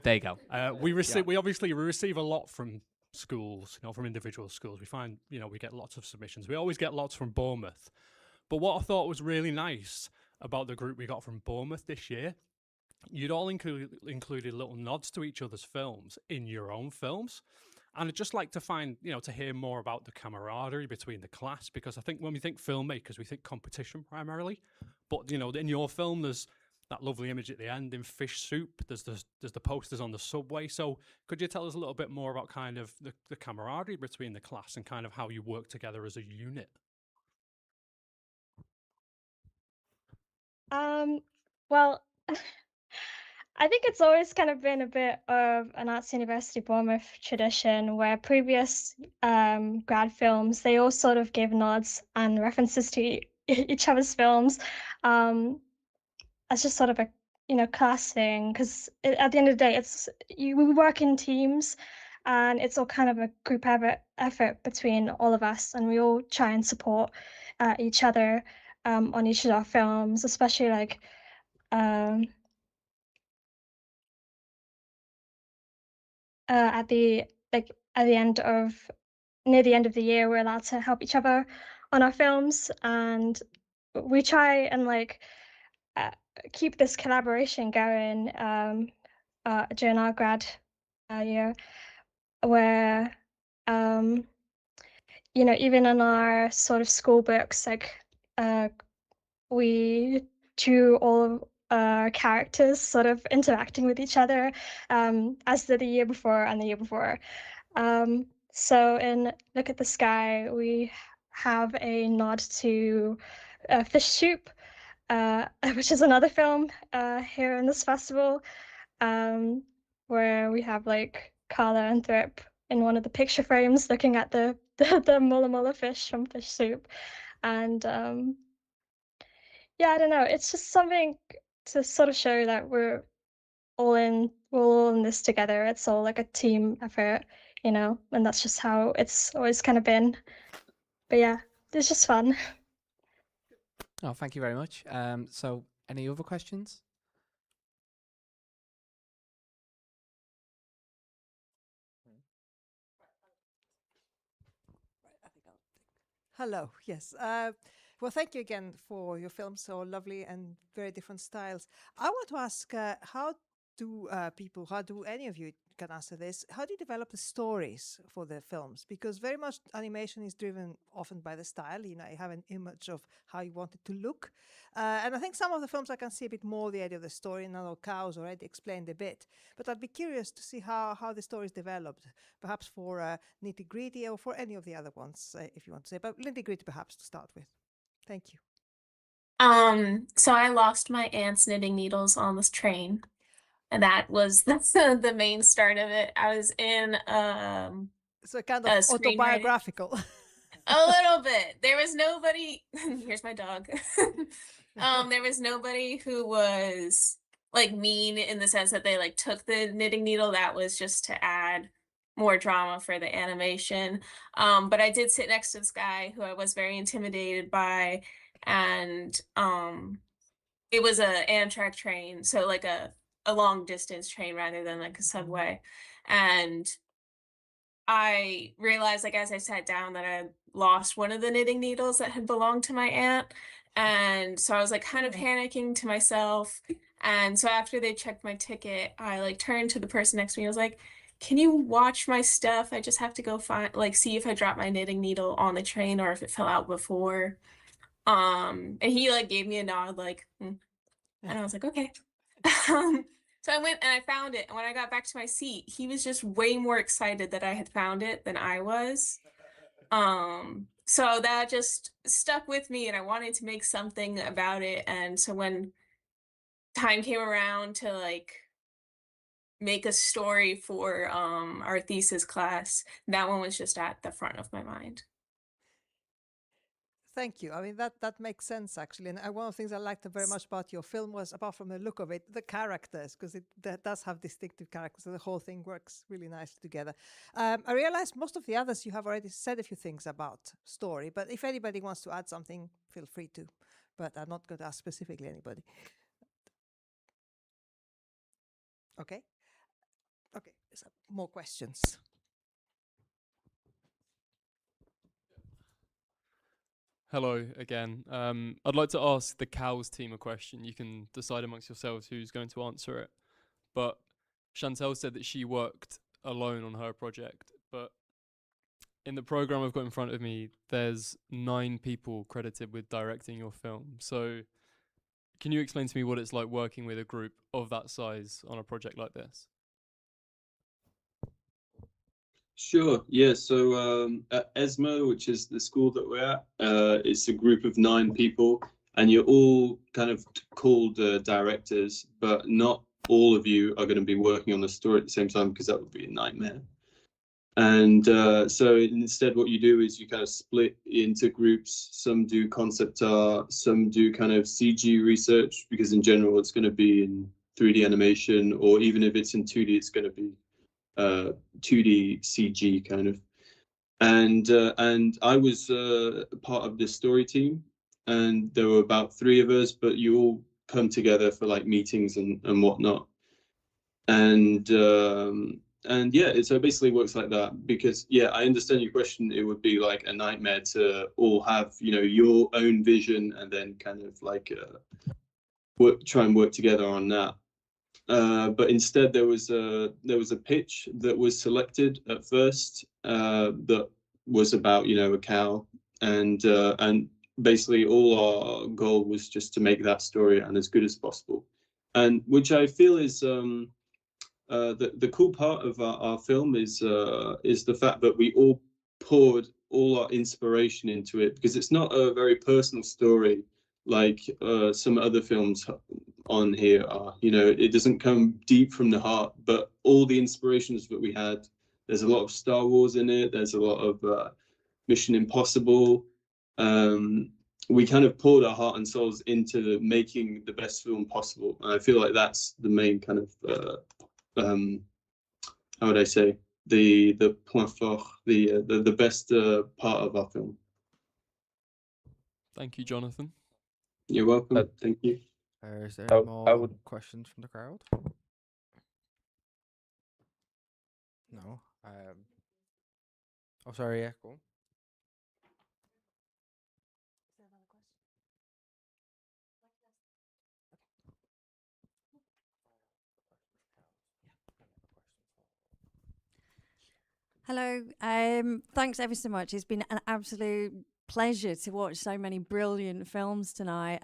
[SPEAKER 2] There you go.
[SPEAKER 13] we obviously receive a lot from schools, from individual schools. We find, we get lots of submissions. We always get lots from Bournemouth. But what I thought was really nice about the group we got from Bournemouth this year, you'd all included little nods to each other's films in your own films. And I'd just like to find, to hear more about the camaraderie between the class, because I think when we think filmmakers, we think competition primarily. But, in your film, there's that lovely image at the end in fish soup. There's the posters on the subway. So could you tell us a little bit more about kind of the camaraderie between the class and kind of how you work together as a unit?
[SPEAKER 7] Well, I think it's always kind of been a bit of an Arts University Bournemouth tradition where previous grad films, they all sort of give nods and references to each other's films as just sort of a class thing, because at the end of the day, we work in teams and it's all kind of a group effort between all of us, and we all try and support each other on each of our films, especially like at the end of near the end of the year, we're allowed to help each other on our films, and we try and keep this collaboration going during our grad year, where even in our sort of school books, we drew all of our characters sort of interacting with each other, as did the year before and the year before. So in Look at the Sky, we have a nod to Fish Soup, which is another film here in this festival, where we have like Carla and Thrip in one of the picture frames looking at the Mulla Mulla fish from Fish Soup. And yeah, I don't know, it's just something to sort of show that we're all in this together. It's all like a team effort, and that's just how it's always kind of been. But yeah, it's just fun.
[SPEAKER 2] Oh, thank you very much. So any other questions?
[SPEAKER 14] Hello. Yes. Well, thank you again for your film. So lovely and very different styles. I want to ask, how do how do any of you can answer this? How do you develop the stories for the films? Because very much animation is driven often by the style. You know, you have an image of how you want it to look. And I think some of the films I can see a bit more the idea of the story. And I know Cows already explained a bit. But I'd be curious to see how the story is developed, perhaps for Nitty Gritty or for any of the other ones, if you want to say. But Nitty Gritty perhaps to start with. Thank you.
[SPEAKER 8] So I lost my aunt's knitting needles on this train, and that's the main start of it. I was in
[SPEAKER 14] So kind of
[SPEAKER 8] screenwriting.
[SPEAKER 14] autobiographical.
[SPEAKER 8] A little bit. There was nobody. Here's my dog. There was nobody who was like mean in the sense that they like took the knitting needle. That was just to add more drama for the animation. But I did sit next to this guy who I was very intimidated by, and it was a Amtrak train, so like a long distance train rather than like a subway, and I realized, like, as I sat down that I had lost one of the knitting needles that had belonged to my aunt. And so I was like kind of panicking to myself. And so after they checked my ticket, I like turned to the person next to me. I was like, can you watch my stuff? I just have to go find, like, see if I dropped my knitting needle on the train or if it fell out before. And he like gave me a nod, like, and I was like, okay. So I went and I found it. And when I got back to my seat, he was just way more excited that I had found it than I was. So that just stuck with me and I wanted to make something about it. And so when time came around to like make a story for our thesis class, that one was just at the front of my mind.
[SPEAKER 14] Thank you. I mean, that makes sense, actually. And one of the things I liked very much about your film was, apart from the look of it, the characters, because that does have distinctive characters. So the whole thing works really nicely together. I realized most of the others you have already said a few things about story, but if anybody wants to add something, feel free to. But I'm not going to ask specifically anybody. Okay. Okay. So more questions.
[SPEAKER 12] Hello again. I'd like to ask the Cows team a question. You can decide amongst yourselves who's going to answer it. But Chantel said that she worked alone on her project. But in the program I've got in front of me, there's 9 people credited with directing your film. So can you explain to me what it's like working with a group of that size on a project like this?
[SPEAKER 3] Sure. Yeah. So at ESMO, which is the school that we're at, it's a group of 9 people, and you're all kind of called directors, but not all of you are going to be working on the story at the same time because that would be a nightmare. And so instead, what you do is you kind of split into groups. Some do concept art, some do kind of CG research, because in general it's going to be in 3D animation, or even if it's in 2D, it's going to be 2D CG kind of. And I was part of this story team, and there were about 3 of us, but you all come together for like meetings and whatnot. And yeah, so it basically works like that, because yeah, I understand your question. It would be like a nightmare to all have, you know, your own vision and then kind of like try and work together on that. But instead, there was a pitch that was selected at first that was about, you know, a cow, and basically all our goal was just to make that story and as good as possible, and which I feel is the cool part of our film is the fact that we all poured all our inspiration into it, because it's not a very personal story like some other films on here are. You know, it doesn't come deep from the heart, but all the inspirations that we had, there's a lot of Star Wars in it, there's a lot of Mission Impossible. We kind of poured our heart and souls into making the best film possible, and I feel like that's the main kind of how would I say, the point fort, the best part of our film.
[SPEAKER 12] Thank you, Jonathan.
[SPEAKER 3] You're welcome. Thank you.
[SPEAKER 1] Is there any more questions from the crowd? No. Oh, sorry. Yeah, go on.
[SPEAKER 15] Hello. Thanks ever so much. It's been an absolute pleasure to watch so many brilliant films tonight.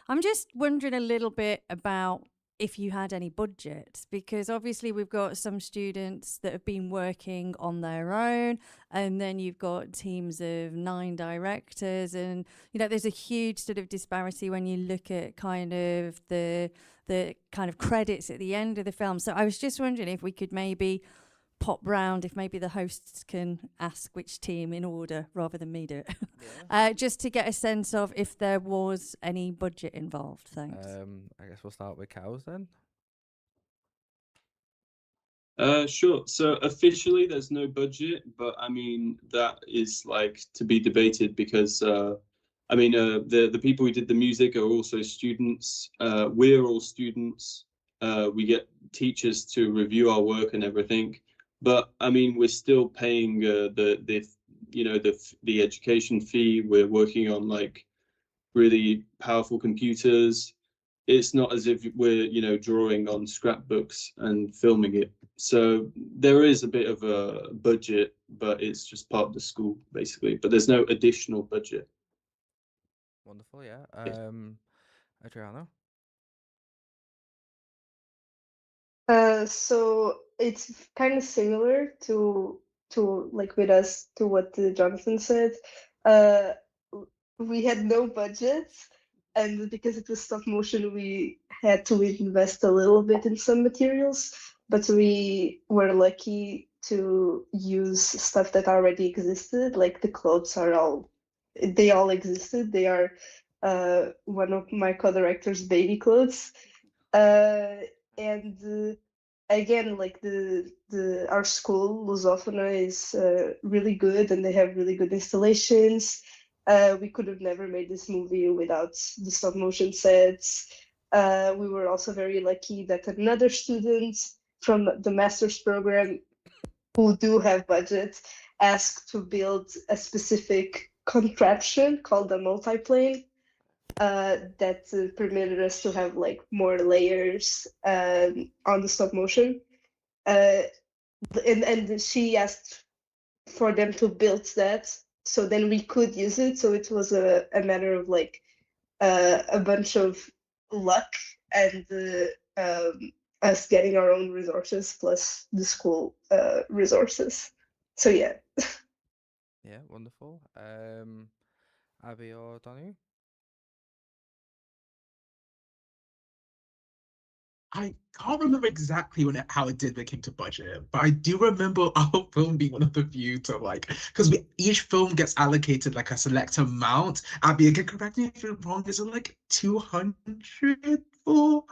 [SPEAKER 15] I'm just wondering a little bit about if you had any budget, because obviously we've got some students that have been working on their own, and then you've got teams of 9 directors, and there's a huge sort of disparity when you look at kind of the kind of credits at the end of the film. So I was just wondering if we could maybe pop round, if maybe the hosts can ask which team in order rather than me do it. Just to get a sense of if there was any budget involved. Thanks.
[SPEAKER 1] I guess we'll start with cows then.
[SPEAKER 3] Sure. So officially, there's no budget, but I mean that is like to be debated because the people who did the music are also students. We're all students. We get teachers to review our work and everything, but I mean we're still paying the education fee. We're working on like really powerful computers. It's not as if we're drawing on scrapbooks and filming it. So there is a bit of a budget, but it's just part of the school basically. But there's no additional budget.
[SPEAKER 1] Wonderful, yeah. Adriano.
[SPEAKER 6] So it's kind of similar to like with us to what Jonathan said. We had no budget, and because it was stop motion, we had to invest a little bit in some materials, but we were lucky to use stuff that already existed. Like the clothes they all existed. They are one of my co-directors' baby clothes. And again, like our school Lusófona is really good, and they have really good installations. We could have never made this movie without the stop motion sets. We were also very lucky that another student from the master's program who do have budget asked to build a specific contraption called a multiplane that permitted us to have like more layers on the stop motion. And she asked for them to build that, so then we could use it. So it was a matter of like a bunch of luck and us getting our own resources plus the school resources. So yeah.
[SPEAKER 1] Yeah, wonderful. Abby or Donny?
[SPEAKER 10] I can't remember exactly how it did when it came to budget, but I do remember our film being one of the few to like, because each film gets allocated like a select amount. Abby, again, correct me if I'm wrong, is it like 200 for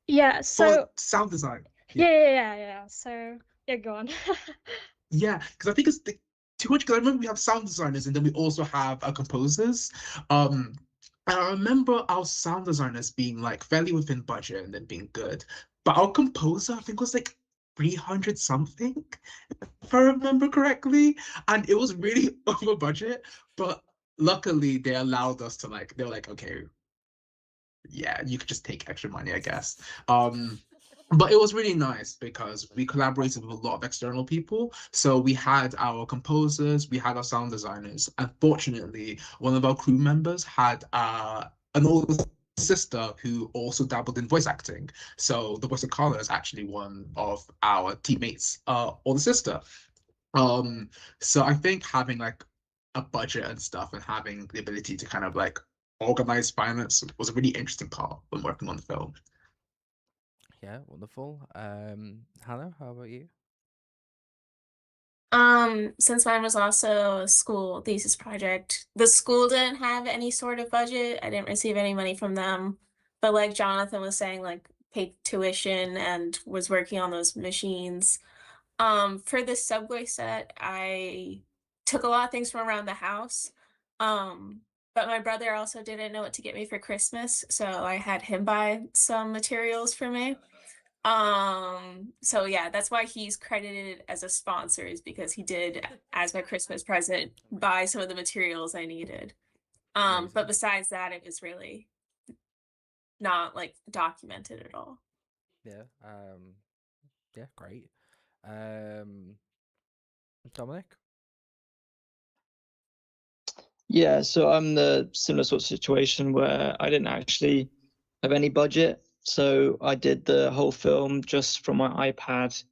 [SPEAKER 7] Yeah, so
[SPEAKER 10] sound design?
[SPEAKER 7] yeah. So yeah, go on.
[SPEAKER 10] Yeah, because I think it's the 200, because I remember we have sound designers and then we also have composers. Um, and I remember our sound designers being like fairly within budget and then being good. But our composer, I think, was like 300 something, if I remember correctly. And it was really over budget. But luckily, they allowed us to like, they were like, okay, yeah, you could just take extra money, I guess. But it was really nice because we collaborated with a lot of external people. So we had our composers, we had our sound designers. Unfortunately, one of our crew members had an older sister who also dabbled in voice acting. So the voice of Carla is actually one of our teammates' older sister. So I think having like a budget and stuff and having the ability to kind of like organize finance was a really interesting part when working on the film.
[SPEAKER 1] Yeah, wonderful. Hannah, how about you?
[SPEAKER 8] Since mine was also a school thesis project, the school didn't have any sort of budget. I didn't receive any money from them. But like Jonathan was saying, like paid tuition and was working on those machines. For the subway set, I took a lot of things from around the house. But my brother also didn't know what to get me for Christmas, so I had him buy some materials for me. So yeah, that's why he's credited as a sponsor, is because he did, as my Christmas present, buy some of the materials I needed. But besides that, it was really not like documented at all.
[SPEAKER 1] Yeah. Yeah, great. Dominic?
[SPEAKER 11] Yeah, so I'm the similar sort of situation where I didn't actually have any budget. So I did the whole film just from my iPad,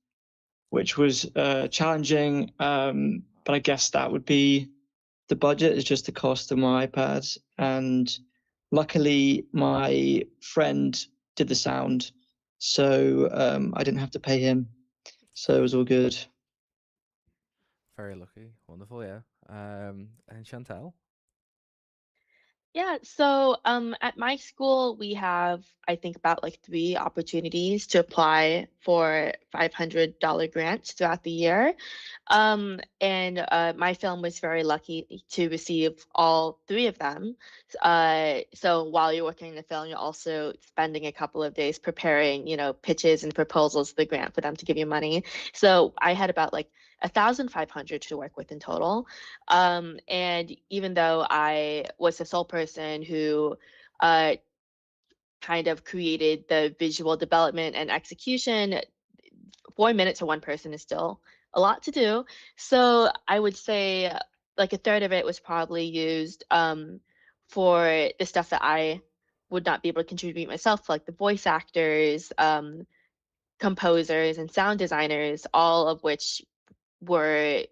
[SPEAKER 11] which was challenging. But I guess that would be the budget, is just the cost of my iPad. And luckily, my friend did the sound, so I didn't have to pay him. So it was all good.
[SPEAKER 1] Very lucky. Wonderful, yeah. And Chantel?
[SPEAKER 9] Yeah, so at my school we have I think about like 3 opportunities to apply for $500 grants throughout the year. And my film was very lucky to receive all 3 of them. So while you're working on the film, you're also spending a couple of days preparing, pitches and proposals for the grant for them to give you money. So I had about like 1,500 to work with in total. And even though I was the sole person who uh, kind of created the visual development and execution, 4 minutes for one person is still a lot to do. So I would say like a third of it was probably used for the stuff that I would not be able to contribute myself, like the voice actors, composers, and sound designers, all of which were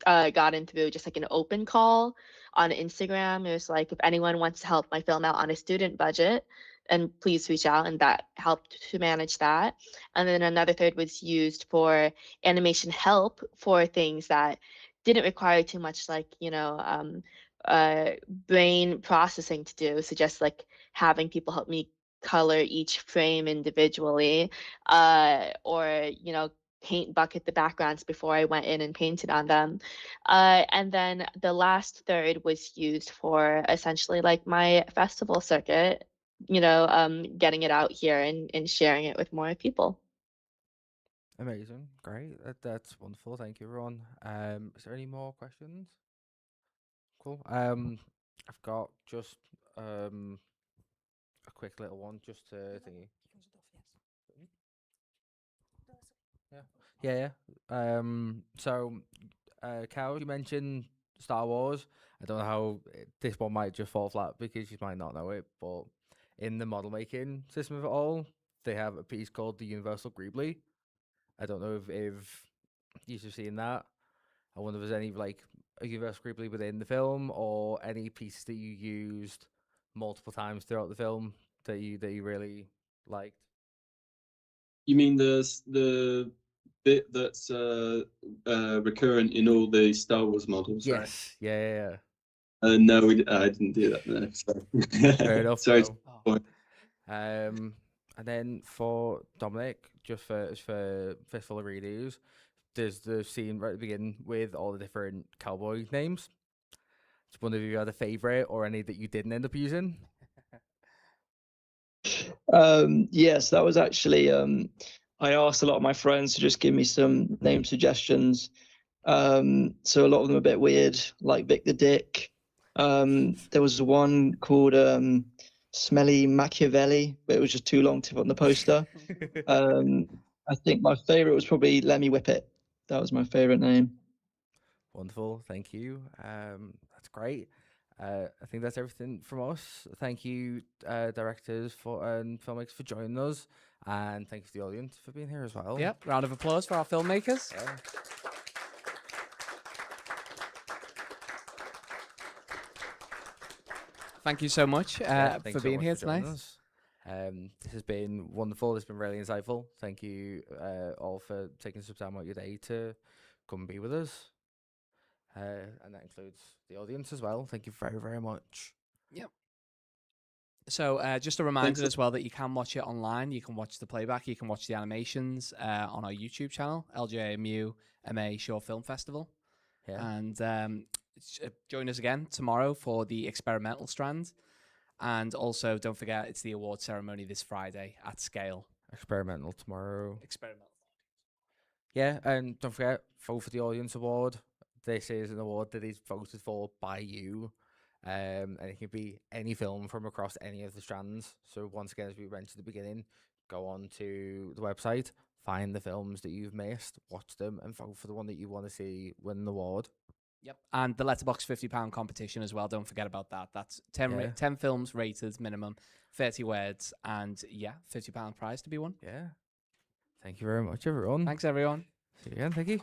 [SPEAKER 9] gotten through just like an open call on Instagram. It was like, if anyone wants to help my film out on a student budget, and please reach out, and that helped to manage that. And then another third was used for animation help for things that didn't require too much like brain processing to do. So just like having people help me color each frame individually, or paint bucket the backgrounds before I went in and painted on them. And then the last third was used for essentially like my festival circuit, getting it out here and sharing it with more people.
[SPEAKER 1] Amazing. Great. That's wonderful. Thank you, everyone. Is there any more questions? Cool. I've got just a quick little one just to thingy. Yeah. Yeah, yeah. So, Cal, you mentioned Star Wars. I don't know how this one might just fall flat because you might not know it, but in the model making system of it all, they have a piece called the Universal Greebly. I don't know if you've seen that. I wonder if there's any like a Universal Greebly within the film or any piece that you used multiple times throughout the film that you really liked.
[SPEAKER 3] You mean the bit that's recurrent in all the Star Wars models, right?
[SPEAKER 1] Yes. Yeah.
[SPEAKER 3] No, I didn't do that. No, sorry.
[SPEAKER 1] Fair enough.
[SPEAKER 3] Sorry.
[SPEAKER 1] No. And then for Dominic, just for Fistful of Redos, there's the scene right at the beginning with all the different cowboy names. Just wonder if you had a favorite or any that you didn't end up using.
[SPEAKER 11] Yes, that was actually I asked a lot of my friends to just give me some name suggestions. So a lot of them are a bit weird, like Vic the Dick. There was one called Smelly Machiavelli, but it was just too long to put on the poster. I think my favorite was probably Lemmy Whippet. That was my favorite name.
[SPEAKER 1] Wonderful, thank you. That's great. I think that's everything from us. Thank you, directors and filmmakers for joining us, and thanks to the audience for being here as well.
[SPEAKER 2] Yep, round of applause for our filmmakers.
[SPEAKER 1] Yeah.
[SPEAKER 2] Thank you so much
[SPEAKER 1] Thanks
[SPEAKER 2] for
[SPEAKER 1] so
[SPEAKER 2] being
[SPEAKER 1] much
[SPEAKER 2] here
[SPEAKER 1] for joining
[SPEAKER 2] tonight.
[SPEAKER 1] us. This has been wonderful. It's been really insightful. Thank you all for taking some time out of your day to come and be with us. And that includes the audience as well. Thank you very, very much.
[SPEAKER 2] Yep. So just a reminder as well that you can watch it online. You can watch the playback. You can watch the animations on our YouTube channel, LJMU MA Short Film Festival.
[SPEAKER 1] Yeah.
[SPEAKER 2] And join us again tomorrow for the experimental strand. And also, don't forget, it's the award ceremony this Friday at Scale.
[SPEAKER 1] Experimental tomorrow.
[SPEAKER 2] Experimental.
[SPEAKER 1] Yeah, and don't forget, vote for the Audience Award. This is an award that is voted for by you. And it can be any film from across any of the strands. So once again, as we mentioned at the beginning, go on to the website, find the films that you've missed, watch them, and vote for the one that you want to see win an award.
[SPEAKER 2] Yep. And the Letterboxd £50 competition as well. Don't forget about that. That's 10,
[SPEAKER 1] Yeah.
[SPEAKER 2] 10 films rated minimum, 30 words, and yeah, £50 prize to be won.
[SPEAKER 1] Yeah. Thank you very much, everyone.
[SPEAKER 2] Thanks, everyone.
[SPEAKER 1] See you again. Thank you.